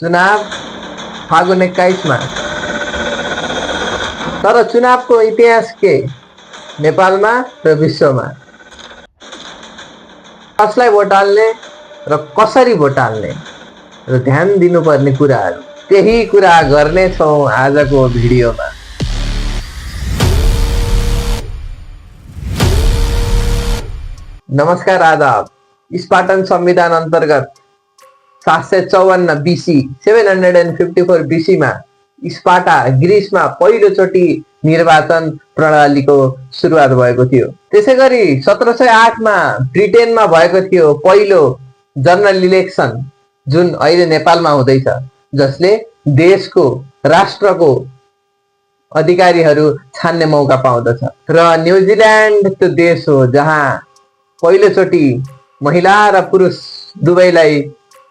चुनाव फागुन 21 में। तर चुनाव को इतिहास के नेपाल में र विश्व में कसलाई भोट हाल्ने र कसरी भोट हाल्ने र ध्यान दिनुपर्ने कुराहरू त्यही कुरा गर्ने छौं आजको भिडियोमा। नमस्कार, आदाब। स्पार्टन संविधान अंतर्गत 754 बीसी 754 बीसी में स्पार्टा ग्रीस में पहिलोचोटि निर्वाचन प्रणाली को सुरुवात भएको थियो। त्यसैगरी 1708 में ब्रिटेन में भएको थियो पहिलो जनरल इलेक्सन, जुन अहिले नेपालमा हुँदैछ, जसले देशको राष्ट्रको अधिकारीहरू छान्ने मौका पाउँदछ। र न्युजिल्यान्ड त्यो देश हो जहाँ पहिलोचोटि महिला र पुरुष दुवैलाई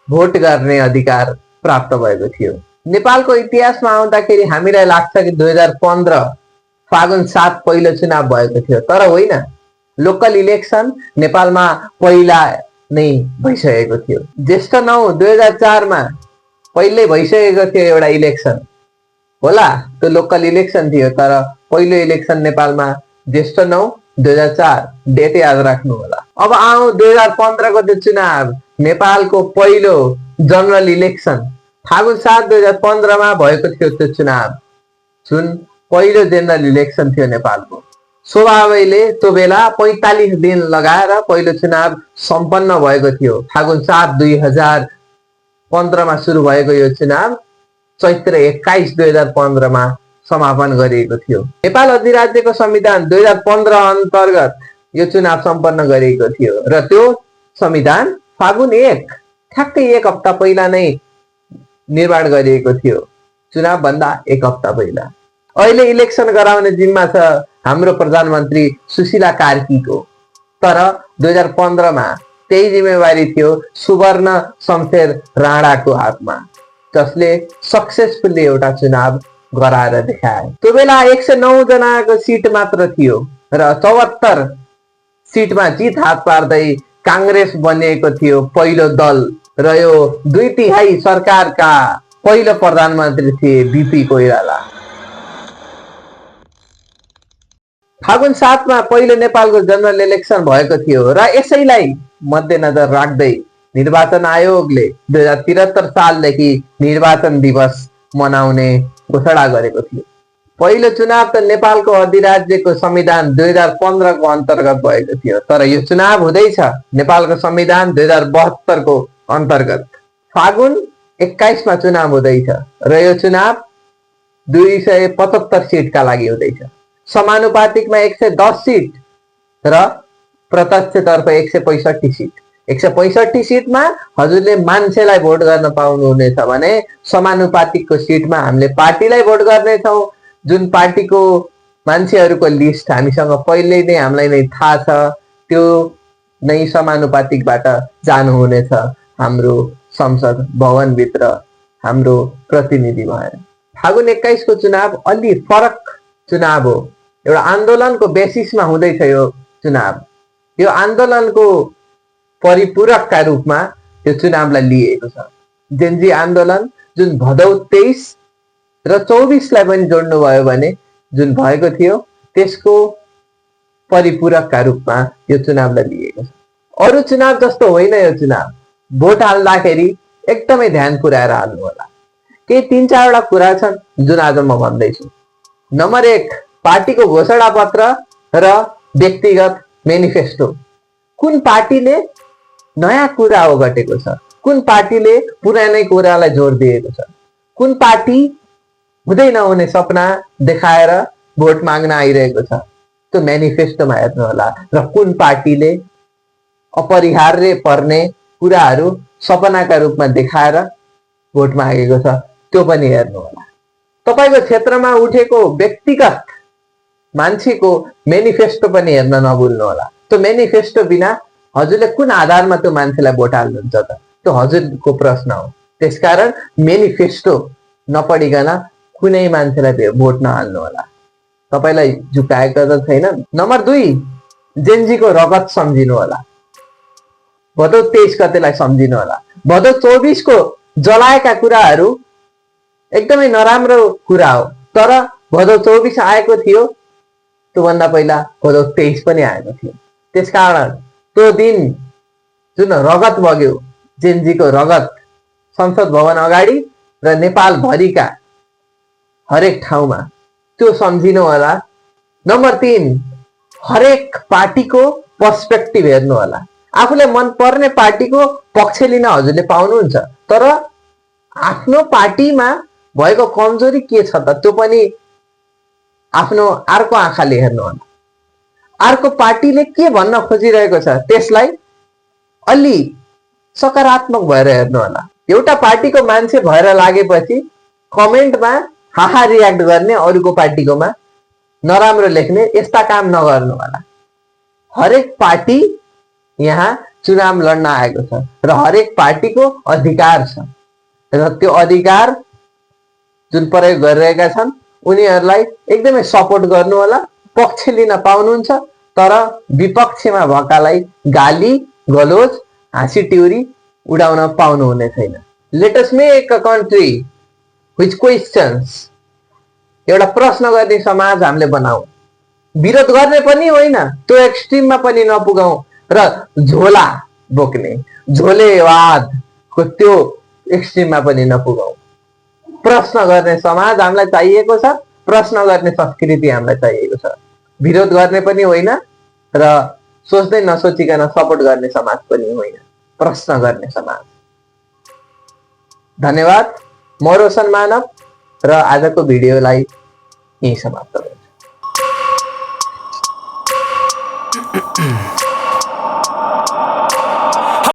भोट गर्ने अधिकार प्राप्त भएको थियो। नेपालको इतिहासमा आउँदाखेरि हामीलाई लाग्छ कि 2015 फागुन 7 पहिलो चुनाव भएको थियो, तर होइन। लोकल इलेक्सन नेपालमा पहिला नै भइसकेको थियो। ज्येष्ठ 9 2004 मा पहिल्यै भइसकेको थियो एउटा इलेक्सन होला, त्यो लोकल इलेक्सन थियो। तर पहिलो इलेक्सन नेपालमा ज्येष्ठ 9 2004, डेट याद राख्नु होला। अब आउँ 2015 को त्यो चुनाव, नेपालको पहिलो जनरल इलेक्सन फागुन 7 2015 मा भएको थियो। त्यो चुनाव जुन पहिलो जनरल इलेक्सन थियो नेपालको। स्वभावैले त्यो बेला 45 दिन लगाएर पहिलो चुनाव सम्पन्न भएको थियो। फागुन 7 2015 मा सुरु भएको यो चुनाव चैत्र 21 2015 मा समापन गरिएको थियो। नेपाल अधिराज्यको संविधान 2015 अन्तर्गत यो चुनाव सम्पन्न गरिएको थियो र त्यो संविधान फागुन 1 ठ्याक्कै एक हप्ता पहिला नै निर्माण गरिएको थियो, चुनाव भन्दा एक हप्ता पहिला। अहिले इलेक्सन गराउने जिम्मा छ हाम्रो प्रधानमन्त्री सुशीला कार्कीको, तर 2015 मा त्यही जिम्मेवारी थियो सुवर्ण शमशेर राणाको हातमा, जसले सक्सेसफुली एउटा चुनाव गराएर देखाए। त्यो बेला 109 जनाको सिट मात्र थियो र 74 सिटमा जित हात पार्दै कांग्रेस बनिएको थियो पहिलो दल, र यो 2/3 सरकारका पहिलो प्रधानमन्त्री थिए बीपी कोइराला। फागुन 7 मा पहिलो नेपालको जनरल इलेक्सन भएको थियो र यसैलाई मध्यनजर राख्दै निर्वाचन आयोगले 2073 सालदेखि निर्वाचन दिवस मनाउने घोषणा गरेको थियो। पहिलो चुनाव त नेपालको अधिराज्यको संविधान 2015 को अन्तर्गत भएको थियो, तर यो चुनाव हुँदैछ नेपालको संविधान 2072 को अन्तर्गत। फागुन 21 मा चुनाव हुँदैछ र यो चुनाव 275 सिटका लागि हुँदैछ। समानुपातिकमा 110 सिट र प्रत्यक्षतर्फ 165 सिट। 165 सिटमा हजुरले मान्छेलाई भोट गर्न पाउनुहुनेछ भने समानुपातिकको सिटमा हामीले पार्टीलाई भोट गर्नेछौँ, जुन पार्टीको मान्छेहरूको लिस्ट हामीसँग पहिल्यै नै हामीलाई नै थाहा छ। त्यो नै समानुपातिकबाट जानुहुनेछ हाम्रो संसद भवनभित्र हाम्रो प्रतिनिधि भएर। फागुन 21 को चुनाव अलि फरक चुनाव हो। एउटा आन्दोलनको बेसिसमा हुँदैछ यो चुनाव। यो आन्दोलनको परिपूरकका रूपमा यो चुनावलाई लिएको छ। जेन्जी आन्दोलन जुन भदौ 23 र 24 लाई पनि जोड्नु भयो भने जुन भएको थियो, त्यसको परिपूरकका रूपमा यो चुनावलाई लिएको छ। अरू चुनाव जस्तो होइन यो चुनाव। भोट हाल्दाखेरि एकदमै ध्यान पुर्याएर हाल्नु होला। केही 3-4 वटा कुरा छन् जुन आज म भन्दैछु। नम्बर 1, पार्टीको घोषणा पत्र र व्यक्तिगत मेनिफेस्टो। कुन पार्टीले नयाँ कुरा ओगटेको छ, कुन पार्टीले पुरानै कुरालाई जोड दिएको छ, कुन पार्टी हुँदै नहुने सपना देखाएर भोट माग्न आइरहेको छ, त्यो मेनिफेस्टोमा हेर्नु होला। र कुन पार्टीले अपरिहार्य पर्ने कुराहरू सपनाका रूपमा देखाएर भोट मागेको छ, त्यो पनि हेर्नु होला। तपाईको क्षेत्रमा उठेको व्यक्तिगत मान्छेको मेनिफेस्टो पनि हेर्न नभुल्नु होला। त्यो मेनिफेस्टो बिना हजुरले कुन आधारमा त्यो मान्छेलाई भोट हाल्नुहुन्छ त, त्यो हजुरको प्रश्न हो। त्यसकारण मेनिफेस्टो नपढिकन कुनै मान्छेलाई भोट नहाल्नु होला। तपाईलाई झुकाएको त छैन। नम्बर 2, जेन्जीको रगत सम्झिनु होला। भदौ 23 गतेलाई सम्झिनु होला। भदौ 24 को जलाएका कुराहरू एकदमै नराम्रो कुरा हो, तर भदौ 24 आएको थियो, त्योभन्दा पहिला भदौ 23 पनि आएको थियो। त्यसकारण त्यो दिन जुन रगत बग्यो, जेनजीको रगत संसद भवन अगाडि र नेपाल भरिका हरेक ठाउँमा, त्यो सम्झिनु होला। नम्बर 3, हरेक पार्टीको पर्सपेक्टिभ हेर्नु होला। आफूलाई मन पर्ने पार्टीको पक्ष लिन हजुरले पाउनुहुन्छ, तर आफ्नो पार्टीमा भएको कमजोरी के छ त त्यो पनि आफ्नो अर्को आँखाले हेर्नु होला। अर्को पार्टीले के भन्न खोजिरहेको छ त्यसलाई अलि सकारात्मक भएर हेर्नु होला। एउटा पार्टीको मान्छे भएर लागेपछि कमेन्टमा हाहा रियाक्ट गर्ने, अरूको पार्टीकोमा नराम्रो लेख्ने, यस्ता काम नगर्नु होला। हरेक पार्टी यहाँ चुनाव लड्न आएको छ र हरेक पार्टीको अधिकार छ र त्यो अधिकार जुन प्रयोग गरिरहेका छन् उनीहरूलाई एकदमै सपोर्ट गर्नु होला। पक्ष लिन पाउनुहुन्छ, तर विपक्षमा भएकालाई गाली गलोज हाँसी टिउरी उडाउन पाउनु हुने छैन। Let us make a country which questions, एउटा प्रश्न गर्ने समाज हामीले बनाऊ। विरोध गर्ने पनि होइन, त्यो एक्सट्रिममा पनि नपुगाऊ र झोला बोक्ने झोलेवादको त्यो एक्सट्रिममा पनि नपुगाऊ। प्रश्न गर्ने समाज हामीलाई चाहिएको छ, प्रश्न गर्ने संस्कृति हामीलाई चाहिएको छ। विरोध गर्ने पनि होइन र सोच्दै नसोचिकन सपोर्ट गर्ने समाज पनि होइन, प्रश्न गर्ने समाज। धन्यवाद। म रोशन मानव र आजको भिडियोलाई यही समाप्त गर्छु।